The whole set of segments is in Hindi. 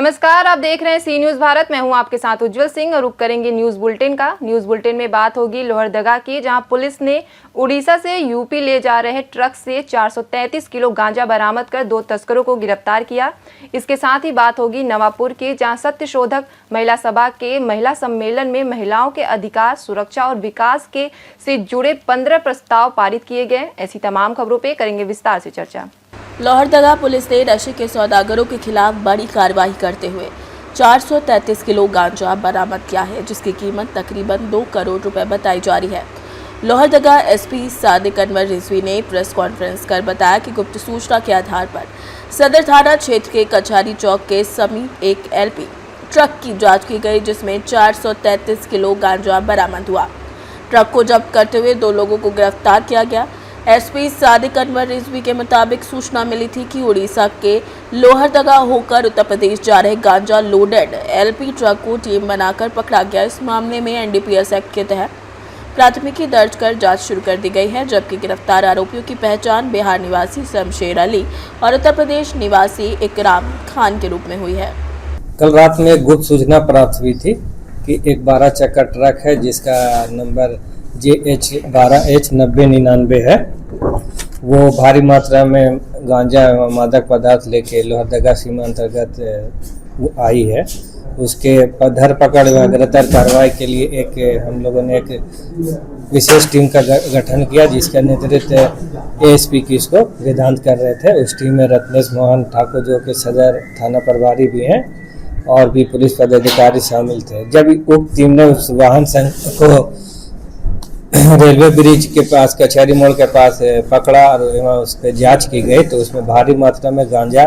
नमस्कार, आप देख रहे हैं सी न्यूज़ भारत। मैं हूं आपके साथ उज्जवल सिंह और रुक करेंगे न्यूज़ बुलेटिन का। न्यूज़ बुलेटिन में बात होगी लोहरदगा की, जहां पुलिस ने उड़ीसा से यूपी ले जा रहे ट्रक से 433 किलो गांजा बरामद कर 2 तस्करों को गिरफ्तार किया। इसके साथ ही बात होगी नवापुर की, जहां सत्यशोधक महिला सभा के महिला सम्मेलन में महिलाओं के अधिकार, सुरक्षा और विकास के से जुड़े 15 प्रस्ताव पारित किए गए। ऐसी तमाम खबरों पर करेंगे विस्तार से चर्चा। लोहरदगा पुलिस ने नशे के सौदागरों के खिलाफ बड़ी कार्रवाई करते हुए 433 किलो गांजा बरामद किया है, जिसकी कीमत तकरीबन 2 करोड़ रुपए बताई जा रही है। लोहरदगा एसपी सादिक अनवर रिजवी ने प्रेस कॉन्फ्रेंस कर बताया कि गुप्त सूचना के आधार पर सदर थाना क्षेत्र के कचहरी चौक के समीप एक एलपी ट्रक की जांच की गई, जिसमें 433 किलो गांजा बरामद हुआ। ट्रक को जब्त करते हुए 2 लोगों को गिरफ्तार किया गया। एसपी सादिक अनवर रिजवी के मुताबिक सूचना मिली थी कि उड़ीसा के लोहरदगा होकर उत्तर प्रदेश जा रहे गांजा लोडेड एलपी ट्रक को टीम बनाकर पकड़ा गया। इस मामले में एनडीपीएस एक्ट के तहत प्राथमिकी दर्ज कर जांच शुरू कर दी गई है, जबकि गिरफ्तार आरोपियों की पहचान बिहार निवासी शमशेर अली और उत्तर प्रदेश निवासी इकराम खान के रूप में हुई है। कल रात में गुप्त सूचना प्राप्त हुई थी कि एक 12 चक्का ट्रक है जिसका नंबर JH12H 9099 है। वो भारी मात्रा में गांजा एवं मादक पदार्थ लेके लोहरदगा सीमा अंतर्गत आई है। उसके धरपकड़ व अग्रतर कार्रवाई के लिए हम लोगों ने एक विशेष टीम का गठन किया, जिसका नेतृत्व एएसपी की इसको वेदांत कर रहे थे। उस टीम में रत्नेश मोहन ठाकुर, जो कि सदर थाना प्रभारी भी हैं, और भी पुलिस पदाधिकारी शामिल थे। जब उक्त टीम ने उस वाहन संघ को रेलवे ब्रिज के पास, कचहरी मोड़ के पास पकड़ा और वहाँ उस पर जाँच की गई, तो उसमें भारी मात्रा में गांजा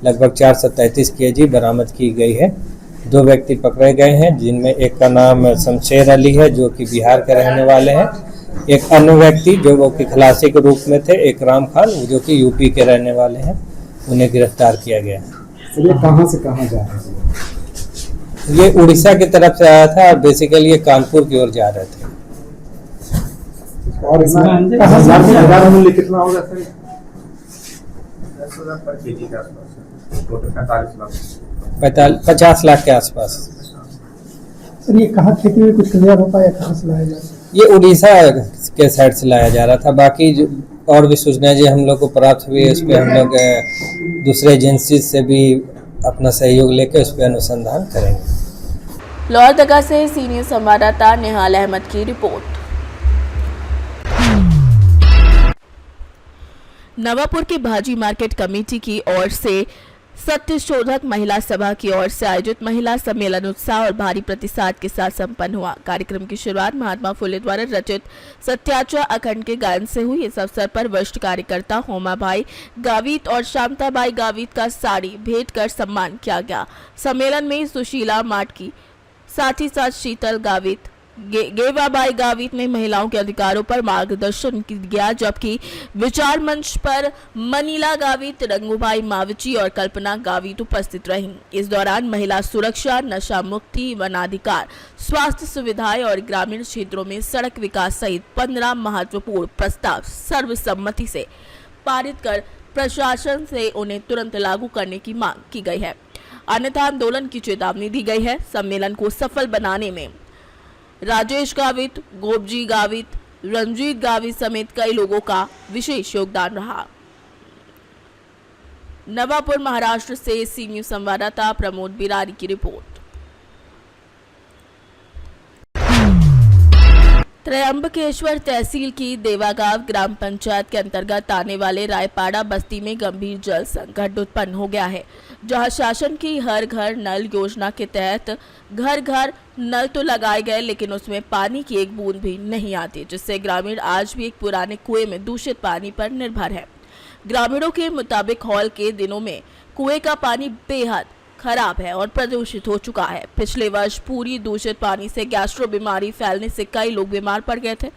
लगभग 433 kg बरामद की गई है। 2 व्यक्ति पकड़े गए हैं, जिनमें एक का नाम शमशेर अली है, जो कि बिहार के रहने वाले हैं। एक अन्य व्यक्ति जो वो की खलासी के रूप में थे, इकराम खान, जो कि यूपी के रहने वाले हैं, उन्हें गिरफ्तार किया गया। ये कहाँ से कहाँ जा रहे थे? ये उड़ीसा की तरफ से आया था और बेसिकली ये कानपुर की ओर जा रहे थे। और इसमें बाजार मूल्य कितना होगा सर? 50 लाख के आसपास। सर ये कहाँ खेती में कुछ क्लियर हो पाया, कहाँ से लाया जा रहा है? ये उड़ीसा के साइड से लाया जा रहा था। बाकी और भी सूचनाएं जो हम लोग को प्राप्त हुई है, उस पर हम लोग दूसरे एजेंसी से भी अपना सहयोग लेकर उस पर अनुसंधान करेंगे। लोहरदगा से सीनियर संवाददाता निहाल अहमद की रिपोर्ट। नवापुर की भाजी मार्केट कमेटी की ओर से सत्यशोधक महिला सभा की ओर से आयोजित महिला सम्मेलन उत्साह और भारी प्रतिसाद के साथ संपन्न हुआ। कार्यक्रम की शुरुआत महात्मा फुले द्वारा रचित सत्याचा अखंड के गायन से हुई। इस अवसर पर वरिष्ठ कार्यकर्ता होमाबाई गावित और शांताबाई गावित का साड़ी भेंट कर सम्मान किया गया। सम्मेलन में सुशीला माटकी, साथ ही साथ शीतल गावित, गेवाबाई गावित ने महिलाओं के अधिकारों पर मार्गदर्शन किया, जबकि विचार मंच पर मनीला गावित, रंगूभाई मावची और कल्पना गावित उपस्थित रहीं। इस दौरान महिला सुरक्षा, नशा मुक्ति, वनाधिकार, स्वास्थ्य सुविधाएं और ग्रामीण क्षेत्रों में सड़क विकास सहित 15 महत्वपूर्ण प्रस्ताव सर्वसम्मति से पारित कर प्रशासन से उन्हें तुरंत लागू करने की मांग की गई है, अन्यथा आंदोलन की चेतावनी दी गई है। सम्मेलन को सफल बनाने में राजेश गावित, गोपजी गावित, रंजीत गावित समेत कई लोगों का विशेष योगदान रहा। नवापुर महाराष्ट्र से सी न्यूज़ संवाददाता प्रमोद बिरारी की रिपोर्ट। त्रयंबकेश्वर तहसील की देवागांव ग्राम पंचायत के अंतर्गत आने वाले रायपाड़ा बस्ती में गंभीर जल संकट उत्पन्न हो गया है, जहां शासन की हर घर नल योजना के तहत घर घर नल तो लगाए गए, लेकिन उसमें पानी की एक बूंद भी नहीं आती, जिससे ग्रामीण आज भी एक पुराने कुएं में दूषित पानी पर निर्भर है। ग्रामीणों के मुताबिक हॉल के दिनों में कुएं का पानी बेहद खराब है और प्रदूषित हो चुका है। पिछले वर्ष पूरी दूषित पानी से गैस्ट्रो बीमारी फैलने से कई लोग बीमार पड़ गए थे।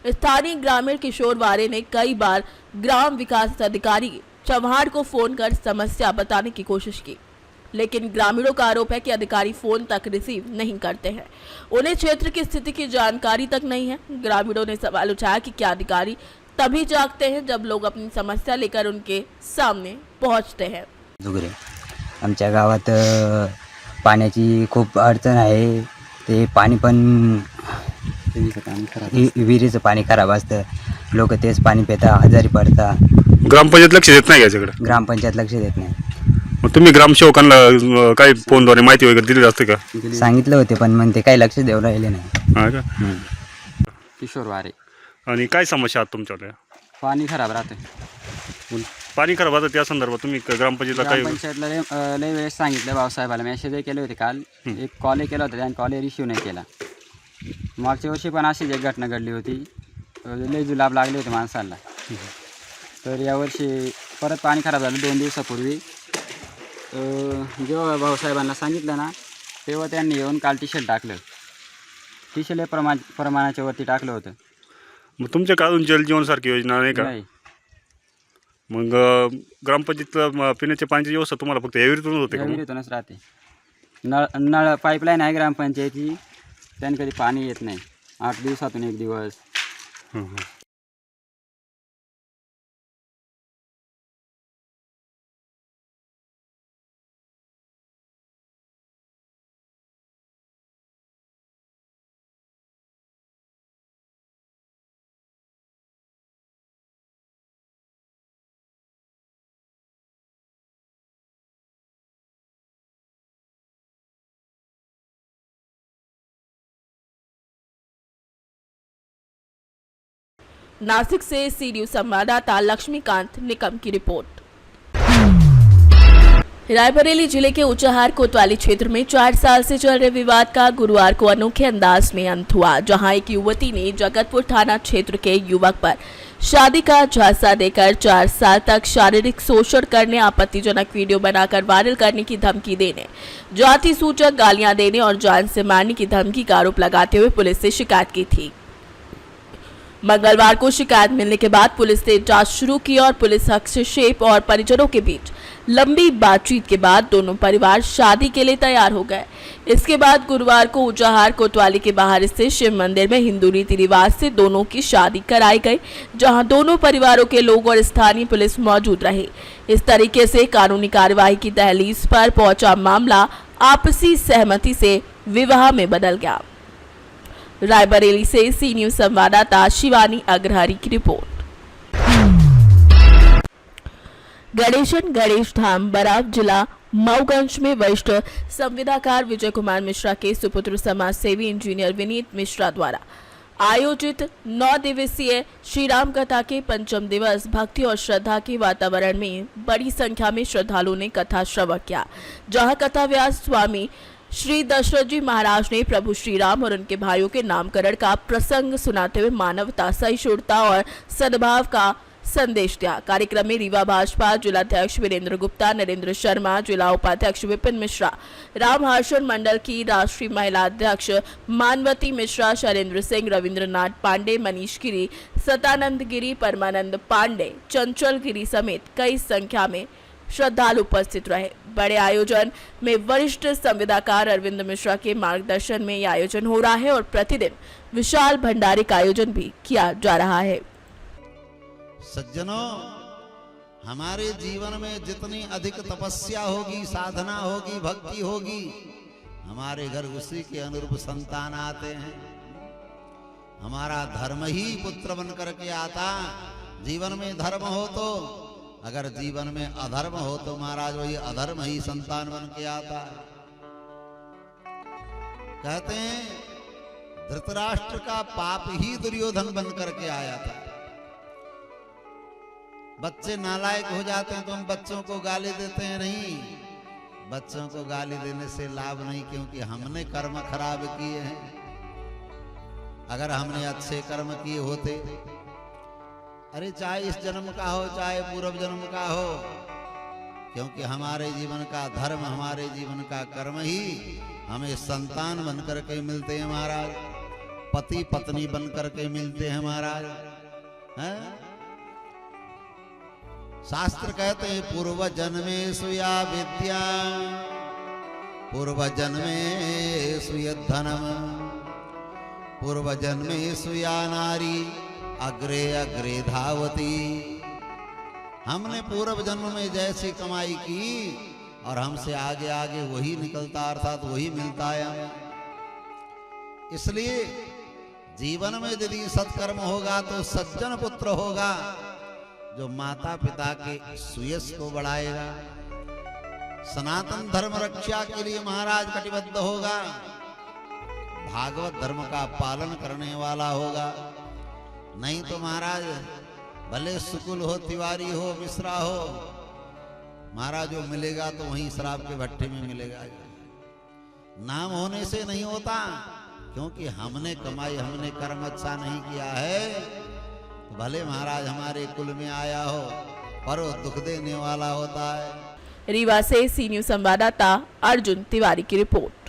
स्थानीय ग्रामीण किशोर वारे ने कई बार ग्राम विकास अधिकारी चौहान को फोन कर समस्या बताने की कोशिश की, लेकिन ग्रामीणों का आरोप है कि अधिकारी फोन तक रिसीव नहीं करते हैं। उन्हें क्षेत्र की स्थिति की जानकारी तक नहीं है। ग्रामीणों ने सवाल उठाया कि क्या अधिकारी तभी जागते हैं जब लोग अपनी समस्या लेकर उनके सामने पहुंचते हैं। आमच्या गावात पाण्याची खूप अडचण आहे. ते पाणी पण विहिरीचं पाणी खराब असतं. लोक तेच पाणी पितात, आजारी पडतात. ग्रामपंचायत लक्ष देत नाही का याच्याकडे? ग्रामपंचायत लक्ष देत नाही. मग तुम्ही ग्रामसेवकांना काही फोनद्वारे माहिती वगैरे दिली असते का? सांगितलं होते पण मग ते काही लक्ष देऊ राहिले नाही. हा का? किशोर वारे. आणि काय समस्या आहात तुमच्याकडे? पाणी खराब राहते. पाणी खराब आता त्या संदर्भात तुम्ही ग्रामपंचायतला काय? ग्रामपंचायतला लय वेळेस सांगितलं, भाऊसाहेबाला मेसेजही केले होते. काल एक कॉलही केला होता, त्याने कॉलही रिसिव्ह नाही केला. मागच्या वर्षी पण अशीच एक घटना घडली होती, लय जुलाब लागले होते माणसाला. तर यावर्षी परत पाणी खराब झालं 2 दिवसापूर्वी. जेव्हा भाऊसाहेबांना सांगितलं ना, तेव्हा त्यांनी येऊन काल टी-शर्ट टाकलं. टी-शर्ट प्रमाणाच्या वरती टाकलं होतं. मग तुमच्या का अजून जलजीवनसारखी योजना नाही का? नाही. मग ग्रामपंचायतला पिण्याच्या पाण्याची व्यवस्था तुम्हाला फक्त याविरुद्धच होते का? विहिरीतूनच राहते. नळ पाईपलाईन आहे ग्रामपंचायती, त्याने कधी पाणी येत नाही. 8 दिवसातून 1 दिवस. नासिक से सी न्यूज संवाददाता लक्ष्मीकांत निकम की रिपोर्ट। रायबरेली जिले के ऊंचाहार कोतवाली क्षेत्र में 4 साल से चल रहे विवाद का गुरुवार को अनोखे अंदाज में अंत हुआ, जहां एक युवती ने जगतपुर थाना क्षेत्र के युवक पर शादी का झांसा देकर 4 साल तक शारीरिक शोषण करने, आपत्तिजनक वीडियो बनाकर वायरल करने की धमकी देने, जाति सूचक गालियां देने और जान से मारने की धमकी का आरोप लगाते हुए पुलिस से शिकायत की थी। मंगलवार को शिकायत मिलने के बाद पुलिस ने जांच शुरू की और पुलिस हस्तक्षेप और परिजनों के बीच लंबी बातचीत के बाद दोनों परिवार शादी के लिए तैयार हो गए। इसके बाद गुरुवार को ऊंचाहार कोतवाली के बाहर स्थित शिव मंदिर में हिंदू रीति रिवाज से दोनों की शादी कराई गई, जहां दोनों परिवारों के लोग और स्थानीय पुलिस मौजूद रहे। इस तरीके से कानूनी कार्यवाही की दहलीज पर पहुंचा मामला आपसी सहमति से विवाह में बदल गया। रायबरेली से सी न्यूज संवाददाता शिवानी अग्रहरी की रिपोर्ट। गणेशन गणेश धाम बराव जिला मऊगंज में वरिष्ठ संविदाकार विजय कुमार मिश्रा के सुपुत्र समाज सेवी इंजीनियर विनीत मिश्रा द्वारा आयोजित 9 दिवसीय श्री राम कथा के पंचम दिवस भक्ति और श्रद्धा के वातावरण में बड़ी संख्या में श्रद्धालुओं ने कथा श्रवण किया, जहां कथा व्यास स्वामी श्री दशरथ जी महाराज ने प्रभु श्री राम और उनके भाइयों के नामकरण का प्रसंग सुनाते हुए मानवता, सहिष्णुता और सद्भाव का संदेश दिया। कार्यक्रम में रीवा भाजपा जिलाध्यक्ष वीरेंद्र गुप्ता, नरेंद्र शर्मा, जिला उपाध्यक्ष विपिन मिश्रा, राम हर्षण मंडल की राष्ट्रीय महिला अध्यक्ष मानवती मिश्रा, शैलेंद्र सिंह, रविंद्रनाथ पांडे, मनीष गिरी, सतानंद गिरी, परमानंद पांडे, चंचल गिरी समेत कई संख्या में श्रद्धालु उपस्थित रहे। बड़े आयोजन में वरिष्ठ संविदाकार अरविंद मिश्रा के मार्गदर्शन में यह आयोजन हो रहा है और प्रतिदिन विशाल भंडारे का आयोजन भी किया जा रहा है। सज्जनों, हमारे जीवन में जितनी अधिक तपस्या होगी, साधना होगी, भक्ति होगी, हमारे घर उसी के अनुरूप संतान आते हैं। हमारा धर्म ही पुत्र बन करके आता। जीवन में धर्म हो तो, अगर जीवन में अधर्म हो तो महाराज वही अधर्म ही संतान बन के आता है। कहते हैं धृतराष्ट्र का पाप ही दुर्योधन बन करके आया था। बच्चे नालायक हो जाते हैं तो हम बच्चों को गाली देते हैं, नहीं, बच्चों को गाली देने से लाभ नहीं, क्योंकि हमने कर्म खराब किए हैं। अगर हमने अच्छे कर्म किए होते, अरे चाहे इस जन्म का हो चाहे पूर्व जन्म का हो, क्योंकि हमारे जीवन का धर्म, हमारे जीवन का कर्म ही हमें संतान बन करके मिलते हैं महाराज, पति पत्नी बन करके मिलते हैं महाराज। हैं? शास्त्र कहते हैं पूर्व जन्मेषु या विद्या, पूर्व जन्मेषु यद्धनम, पूर्व जन्मेषु या नारी अग्रे अग्रे धावती। हमने पूर्व जन्म में जैसी कमाई की और हमसे आगे आगे वही निकलता, अर्थात वही मिलता है हमें। इसलिए जीवन में यदि सत्कर्म होगा तो सज्जन पुत्र होगा, जो माता पिता के सुयश को बढ़ाएगा, सनातन धर्म रक्षा के लिए महाराज कटिबद्ध होगा, भागवत धर्म का पालन करने वाला होगा। नहीं तो महाराज भले सुकुल हो, तिवारी हो, मिश्रा हो, महाराज जो मिलेगा तो वहीं शराब के भट्टे में मिलेगा। नाम होने से नहीं होता, क्योंकि हमने कमाई, हमने कर्म अच्छा नहीं किया है, तो भले महाराज हमारे कुल में आया हो, पर वो दुख देने वाला होता है। रीवा से सी न्यूज संवाददाता अर्जुन तिवारी की रिपोर्ट।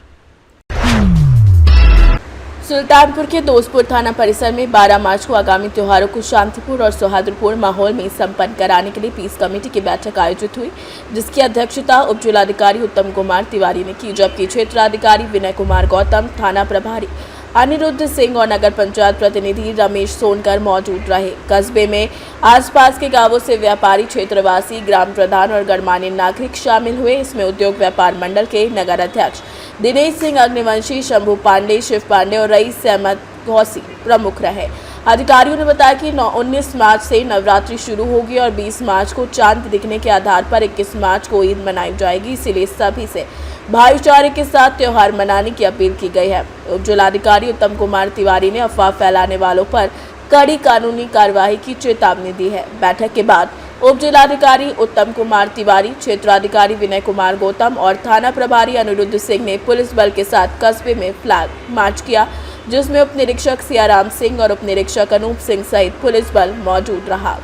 सुल्तानपुर के दोस्तपुर थाना परिसर में 12 मार्च को आगामी त्योहारों को शांतिपूर्ण और सौहार्दपूर्ण माहौल में संपन्न कराने के लिए पीस कमेटी की बैठक आयोजित हुई, जिसकी अध्यक्षता उप जिलाधिकारी उत्तम कुमार तिवारी ने की, जबकि क्षेत्राधिकारी विनय कुमार गौतम, थाना प्रभारी अनिरुद्ध सिंह और नगर पंचायत प्रतिनिधि रमेश सोनकर मौजूद रहे। कस्बे में आसपास के गांवों से व्यापारी, क्षेत्रवासी, ग्राम प्रधान और गणमान्य नागरिक शामिल हुए। इसमें उद्योग व्यापार मंडल के नगर अध्यक्ष दिनेश सिंह अग्निवंशी, शंभू पांडे, शिव पांडे और रईस अहमद गौसी प्रमुख रहे। अधिकारियों ने बताया कि 19 मार्च से नवरात्रि शुरू होगी और 20 मार्च को चांद दिखने के आधार पर 21 मार्च को ईद मनाई जाएगी, इसीलिए सभी से भाईचारे के साथ त्योहार मनाने की अपील की गई है। उप जिलाधिकारी उत्तम कुमार तिवारी ने अफवाह फैलाने वालों पर कड़ी कानूनी कार्रवाई की चेतावनी दी है। बैठक के बाद उप जिलाधिकारी उत्तम कुमार तिवारी, क्षेत्राधिकारी विनय कुमार गौतम और थाना प्रभारी अनिरुद्ध सिंह ने पुलिस बल के साथ कस्बे में फ्लैग मार्च किया, जिसमें उप निरीक्षक सियाराम सिंह और उप निरीक्षक अनूप सिंह सहित पुलिस बल मौजूद रहा।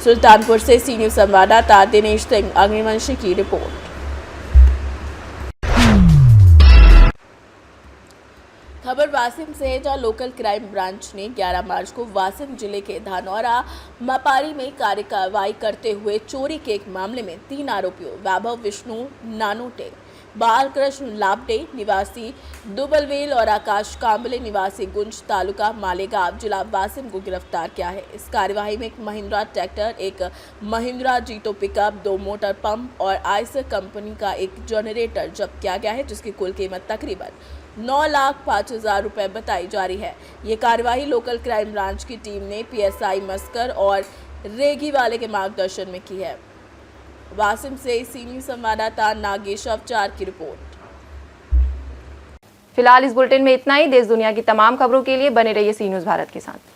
सुल्तानपुर से सी न्यूज संवाददाता दिनेश सिंह अग्निवंशी की रिपोर्ट। खबर वासिम से है, जहां लोकल क्राइम ब्रांच ने 11 मार्च को वासिम जिले के धानौरा मापारी में कार्रवाई करते हुए चोरी के एक मामले में 3 आरोपियों वैभव विष्णु नानोटे, बालकृष्ण लापटे निवासी दुबलवेल और आकाश कांबले निवासी गुंज तालुका मालेगांव जिला वासिम को गिरफ्तार किया है। इस कार्यवाही में एक महिंद्रा ट्रैक्टर, एक महिंद्रा जीतो पिकअप, 2 मोटर पंप और आइसर कंपनी का एक जनरेटर जब्त किया गया है, जिसकी कुल कीमत तकरीबन 9,05,000 रुपए बताई जा रही है। ये कार्यवाही लोकल क्राइम ब्रांच की टीम ने PSI मस्कर और रेगी वाले के मार्गदर्शन में की है। वासिम से सी न्यूज संवाददाता नागेश अवचार की रिपोर्ट। फिलहाल इस बुलेटिन में इतना ही। देश दुनिया की तमाम खबरों के लिए बने रहिए सी न्यूज भारत के साथ।